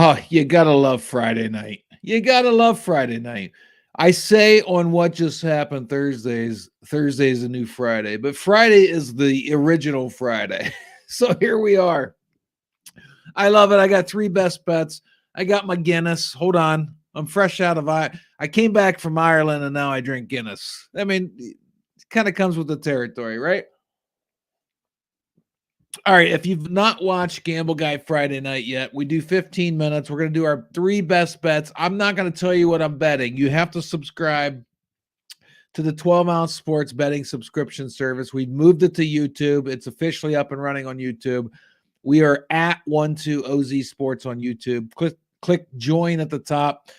Oh, you gotta love Friday night. You gotta love Friday night. I say on what just happened Thursday's a new Friday, but Friday is the original Friday. So here we are. I love it. I got three best bets. I got my Guinness. Hold on. I'm fresh out of I came back from Ireland and now I drink Guinness. I mean, it kind of comes with the territory, right? All right, if you've not watched Gamble Guy Friday night yet, we do 15 minutes. We're going to do our three best bets. I'm not going to tell you what I'm betting. You have to subscribe to the 12-ounce sports betting subscription service. We've moved it to YouTube. It's officially up and running on YouTube. We are at 12OZ Sports on YouTube. Click join at the top.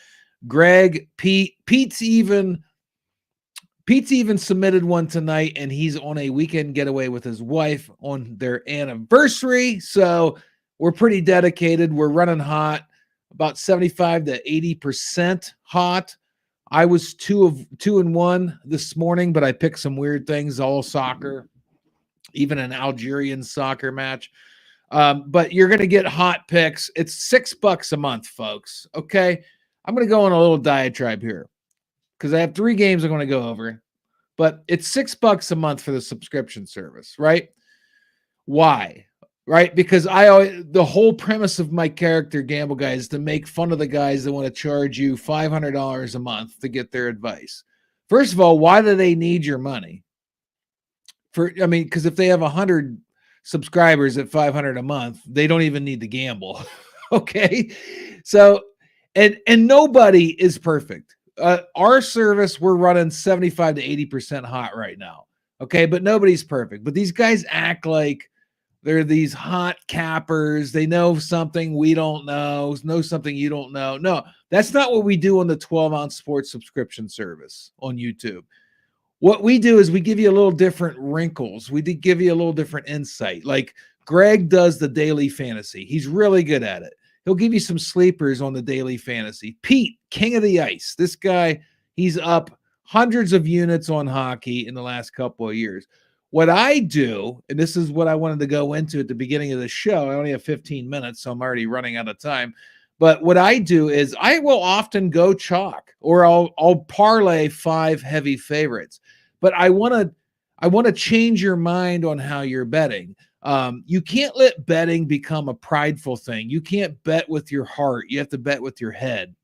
Greg, Pete's even submitted one tonight, and he's on a weekend getaway with his wife on their anniversary. So we're pretty dedicated. We're running hot, about 75 to 80% hot. I was 2-1 this morning, but I picked some weird things, all soccer, even an Algerian soccer match. But you're going to get hot picks. It's $6 a month, folks. Okay. I'm going to go on a little diatribe here because I have three games I'm going to go over, but it's $6 a month for the subscription service, right? Why? Right? Because the whole premise of my character Gamble Guy is to make fun of the guys that want to charge you $500 a month to get their advice. First of all, why do they need your money? Because if they have 100 subscribers at $500 a month, they don't even need to gamble. Okay. So, and nobody is perfect. Our service, we're running 75 to 80% hot right now. Okay. But nobody's perfect. But these guys act like they're these hot cappers. They know something we don't know something you don't know. No, that's not what we do on the 12-ounce sports subscription service on YouTube. What we do is we give you a little different wrinkles. We did give you a little different insight. Like Greg does the daily fantasy. He's really good at it. He'll give you some sleepers on the daily fantasy. Pete, king of the ice. This guy, he's up hundreds of units on hockey in the last couple of years. What I do, and this is what I wanted to go into at the beginning of the show. I only have 15 minutes, so I'm already running out of time. But what I do is I will often go chalk, or I'll parlay 5 heavy favorites. But I want to change your mind on how you're betting. You can't let betting become a prideful thing. You can't bet with your heart. You have to bet with your head.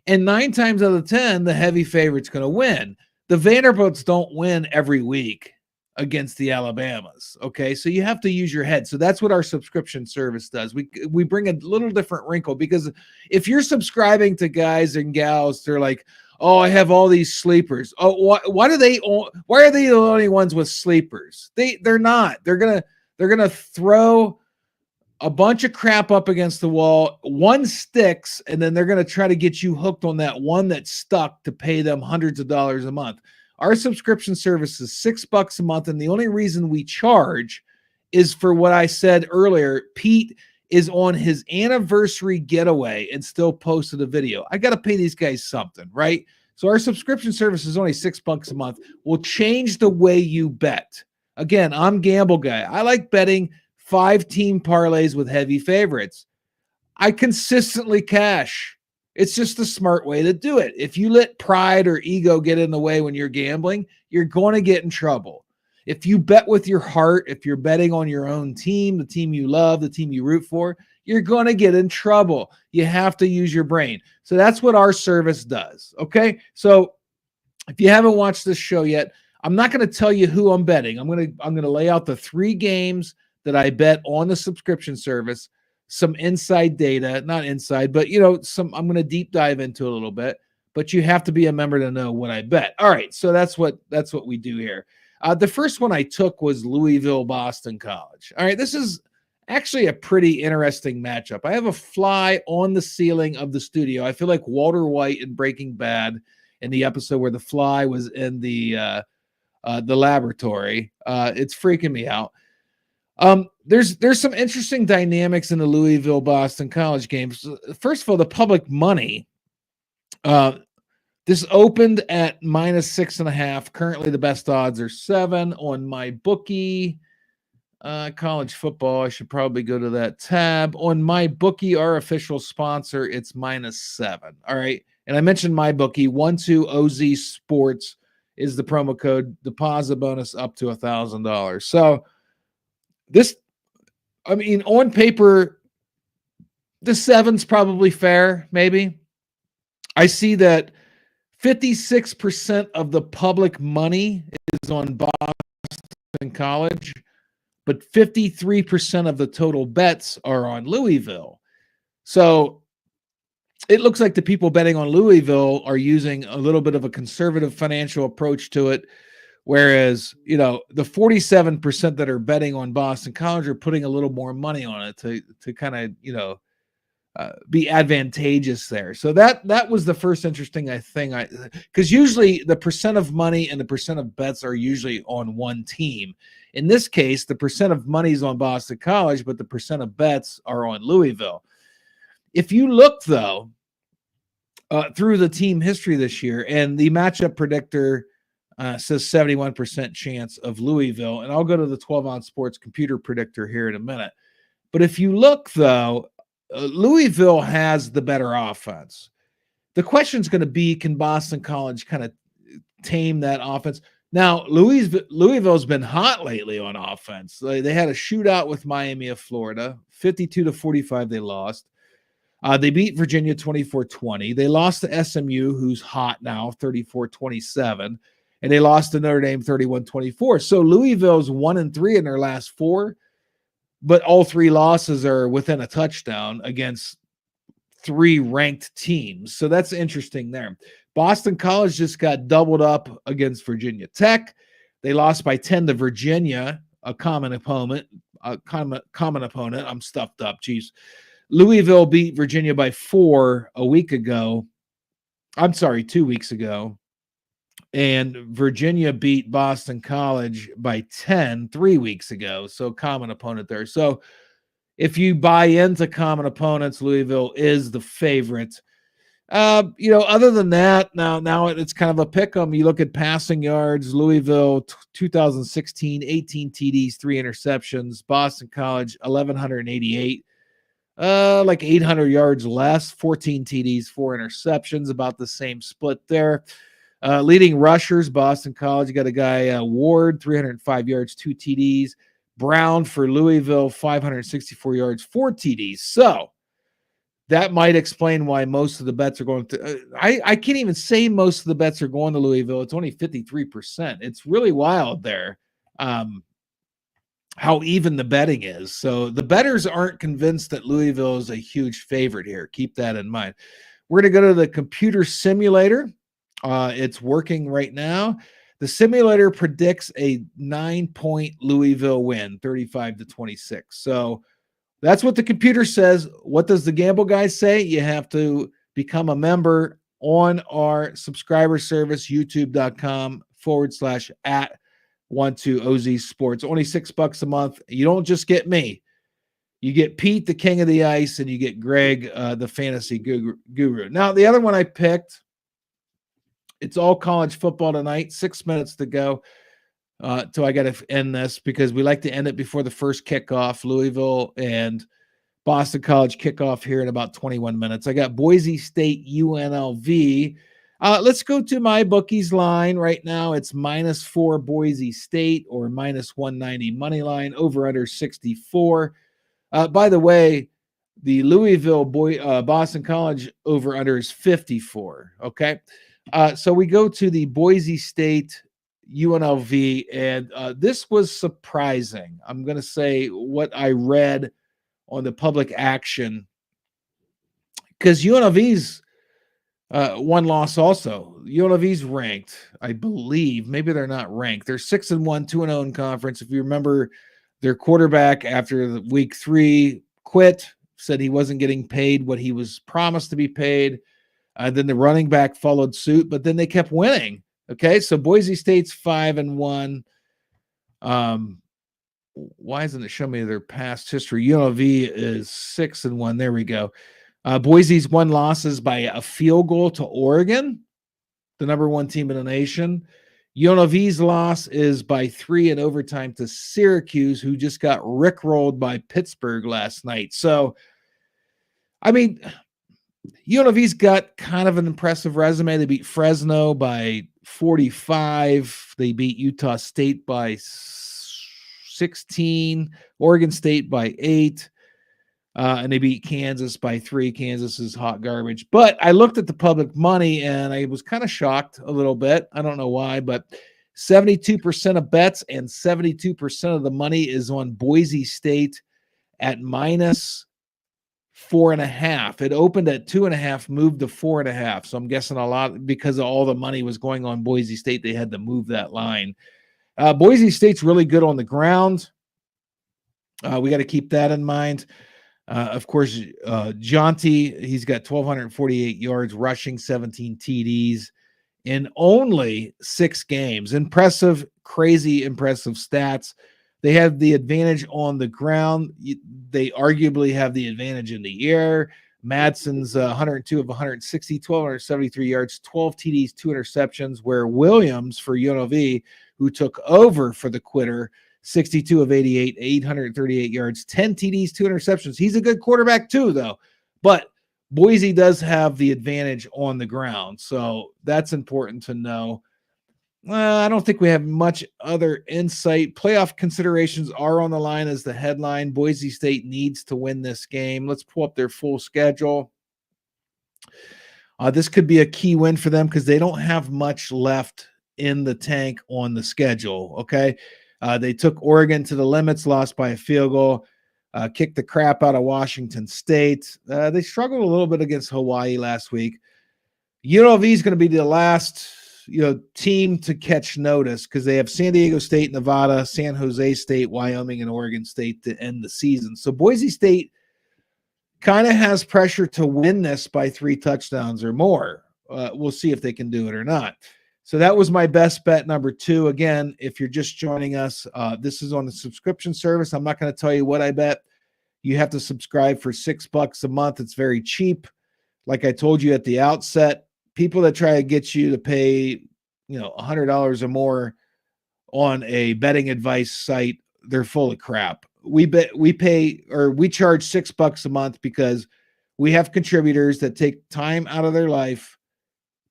And 9 times out of 10, the heavy favorite's going to win. The Vanderbilts don't win every week against the Alabamas. Okay. So you have to use your head. So that's what our subscription service does. We bring a little different wrinkle, because if you're subscribing to guys and gals, they're like, oh, I have all these sleepers. Oh, why are they the only ones with sleepers? They're not. They're gonna throw a bunch of crap up against the wall. One sticks, and then they're gonna try to get you hooked on that one that stuck to pay them hundreds of dollars a month. Our subscription service is $6 a month, and the only reason we charge is for what I said earlier. Pete is on his anniversary getaway and still posted a video. I got to pay these guys something, right? So our subscription service is only $6 a month. We'll change the way you bet. Again, I'm Gamble Guy. I like betting 5-team parlays with heavy favorites. I consistently cash. It's just the smart way to do it. If you let pride or ego get in the way when you're gambling, you're going to get in trouble. If you bet with your heart, if you're betting on your own team, the team you love, the team you root for, you're going to get in trouble. You have to use your brain. So that's what our service does. Okay. So if you haven't watched this show yet, I'm not going to tell you who I'm betting. I'm going to lay out the 3 games that I bet on the subscription service, some inside data, not inside, but I'm going to deep dive into a little bit, but you have to be a member to know what I bet. All right. So that's what we do here. The first one I took was Louisville-Boston College. All right, this is actually a pretty interesting matchup. I have a fly on the ceiling of the studio. I feel like Walter White in Breaking Bad in the episode where the fly was in the laboratory. It's freaking me out. There's some interesting dynamics in the Louisville-Boston College games. First of all, the public money. This opened at -6.5. Currently, the best odds are 7 on my bookie. college football. I should probably go to that tab. On my bookie, our official sponsor, it's -7. All right. And I mentioned my bookie, 12OZ Sports is the promo code, deposit bonus up to $1,000. So this, I mean, on paper, the 7's probably fair, maybe. I see that 56% of the public money is on Boston College, but 53% of the total bets are on Louisville. So it looks like the people betting on Louisville are using a little bit of a conservative financial approach to it. Whereas, you know, the 47% that are betting on Boston College are putting a little more money on it to kind of, you know, be advantageous there. So that was the first interesting thing. Because usually the percent of money and the percent of bets are usually on one team. In this case, the percent of money is on Boston College, but the percent of bets are on Louisville. If you look, though, through the team history this year, and the matchup predictor says 71% chance of Louisville, and I'll go to the 12-ounce sports computer predictor here in a minute. But if you look, though, Louisville has the better offense. The question is going to be, can Boston College kind of tame that offense? Now, Louisville's been hot lately on offense. They had a shootout with Miami of Florida, 52-45 they lost. They beat Virginia 24-20. They lost to SMU, who's hot now, 34-27. And they lost to Notre Dame 31-24. So Louisville's 1-3 in their last 4. But all 3 losses are within a touchdown against 3 ranked teams. So that's interesting there. Boston College just got doubled up against Virginia Tech. They lost by 10 to Virginia, a common opponent. I'm stuffed up. Jeez. Louisville beat Virginia by 4 a week ago. I'm sorry, 2 weeks ago. And Virginia beat Boston College by 10 3 weeks ago. So common opponent there. So if you buy into common opponents, Louisville is the favorite. You know, other than that, now it's kind of a pick 'em. You look at passing yards, Louisville 2016, 18 TDs, 3 interceptions. Boston College 1,188. Like 800 yards less, 14 TDs, 4 interceptions, about the same split there. Leading rushers, Boston College, got a guy, Ward, 305 yards, 2 TDs. Brown for Louisville, 564 yards, 4 TDs. So that might explain why most of the bets are going to I can't even say most of the bets are going to Louisville. It's only 53%. It's really wild there. How even the betting is. So the bettors aren't convinced that Louisville is a huge favorite here. Keep that in mind. We're going to go to the computer simulator. It's working right now. The simulator predicts a 9-point Louisville win, 35-26. So that's what the computer says. What does the Gamble Guys say? You have to become a member on our subscriber service, youtube.com/@12OZ Sports. Only $6 a month. You don't just get me. You get Pete, the king of the ice, and you get Greg, the fantasy guru. Now, the other one I picked, it's all college football tonight. 6 minutes to go till I got to end this because we like to end it before the first kickoff. Louisville and Boston College kickoff here in about 21 minutes. I got Boise State UNLV. Let's go to my bookies line right now. It's -4 Boise State or -190 money line, over under 64. By the way, the Louisville Boston College over under is 54. Okay. So we go to the Boise State UNLV, and this was surprising. I'm going to say what I read on the public action, because UNLV's one loss also. UNLV's ranked, I believe. Maybe they're not ranked. They're 6-1, 2-0 in conference. If you remember, their quarterback after week 3 quit, said he wasn't getting paid what he was promised to be paid. Then the running back followed suit, but then they kept winning. Okay, so Boise State's 5-1. Why doesn't it show me their past history? UNLV is 6-1. There we go. Boise's 1 losses by a field goal to Oregon, the number 1 team in the nation. UNLV's loss is by 3 in overtime to Syracuse, who just got rickrolled by Pittsburgh last night. So, I mean, UNLV's got kind of an impressive resume. They beat Fresno by 45. They beat Utah State by 16. Oregon State by 8. And they beat Kansas by 3. Kansas is hot garbage. But I looked at the public money, and I was kind of shocked a little bit. I don't know why, but 72% of bets and 72% of the money is on Boise State at minus 4.5. It opened at 2.5, moved to 4.5. So I'm guessing a lot because of all the money was going on Boise State. They had to move that line. Boise State's really good on the ground. We got to keep that in mind. Of course, Jonty, he's got 1,248 yards rushing, 17 TDs in only 6 games. Impressive, crazy impressive stats. They have the advantage on the ground. They arguably have the advantage in the air. Madsen's 102 of 160, 1,273 yards, 12 TDs, 2 interceptions, where Williams for UNLV, who took over for the quitter, 62 of 88, 838 yards, 10 TDs, 2 interceptions. He's a good quarterback too, though. But Boise does have the advantage on the ground, so that's important to know. I don't think we have much other insight. Playoff considerations are on the line as the headline. Boise State needs to win this game. Let's pull up their full schedule. This could be a key win for them because they don't have much left in the tank on the schedule, okay? They took Oregon to the limits, lost by a field goal, kicked the crap out of Washington State. They struggled a little bit against Hawaii last week. UNLV is going to be the last team to catch notice because they have San Diego State, Nevada, San Jose State, Wyoming, and Oregon State to end the season. So Boise State kind of has pressure to win this by 3 touchdowns or more. We'll see if they can do it or not. So that was my best bet number 2. Again, if you're just joining us, this is on the subscription service. I'm not going to tell you what I bet. You have to subscribe for $6 a month. It's very cheap. Like I told you at the outset, people that try to get you to pay, $100 or more on a betting advice site, they're full of crap. We charge $6 a month because we have contributors that take time out of their life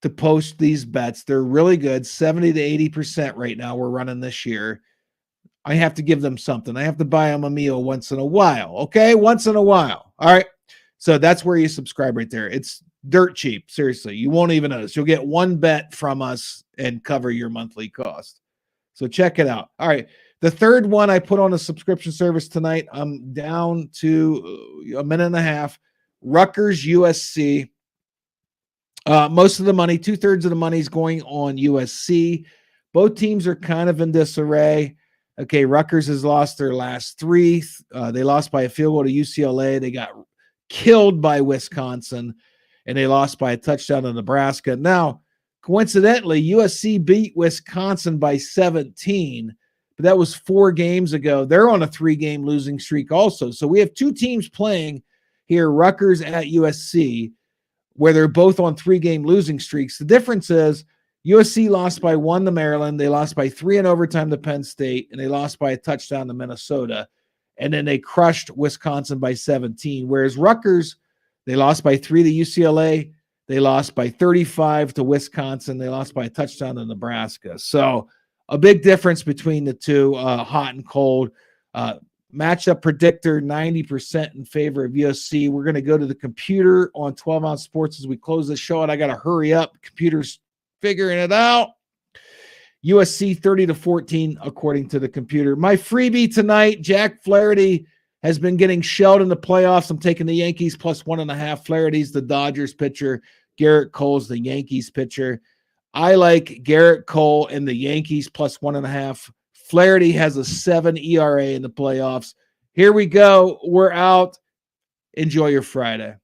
to post these bets. They're really good, 70 to 80% right now we're running this year. I have to give them something. I have to buy them a meal once in a while, okay? Once in a while, all right? So that's where you subscribe right there. It's dirt cheap, seriously. You won't even notice. You'll get 1 bet from us and cover your monthly cost. So check it out. All right. The third one I put on a subscription service tonight, I'm down to a minute and a half. Rutgers, USC. Most of the money, 2/3 of the money is going on USC. Both teams are kind of in disarray. Okay, Rutgers has lost their last 3. They lost by a field goal to UCLA. They got killed by Wisconsin, and they lost by a touchdown to Nebraska. Now, coincidentally, USC beat Wisconsin by 17, but that was 4 games ago. They're on a 3-game losing streak also. So we have 2 teams playing here, Rutgers at USC, where they're both on 3-game losing streaks. The difference is USC lost by 1 to Maryland. They lost by 3 in overtime to Penn State, and they lost by a touchdown to Minnesota. And then they crushed Wisconsin by 17, whereas Rutgers, they lost by 3 to UCLA. They lost by 35 to Wisconsin. They lost by a touchdown to Nebraska. So a big difference between the two, hot and cold. Matchup predictor, 90% in favor of USC. We're going to go to the computer on 12 Ounce Sports as we close the show, and I got to hurry up. Computer's figuring it out. USC 30-14, according to the computer. My freebie tonight, Jack Flaherty has been getting shelled in the playoffs. I'm taking the Yankees plus 1.5. Flaherty's the Dodgers pitcher. Garrett Cole's the Yankees pitcher. I like Garrett Cole and the Yankees plus 1.5. Flaherty has a 7 ERA in the playoffs. Here we go. We're out. Enjoy your Friday.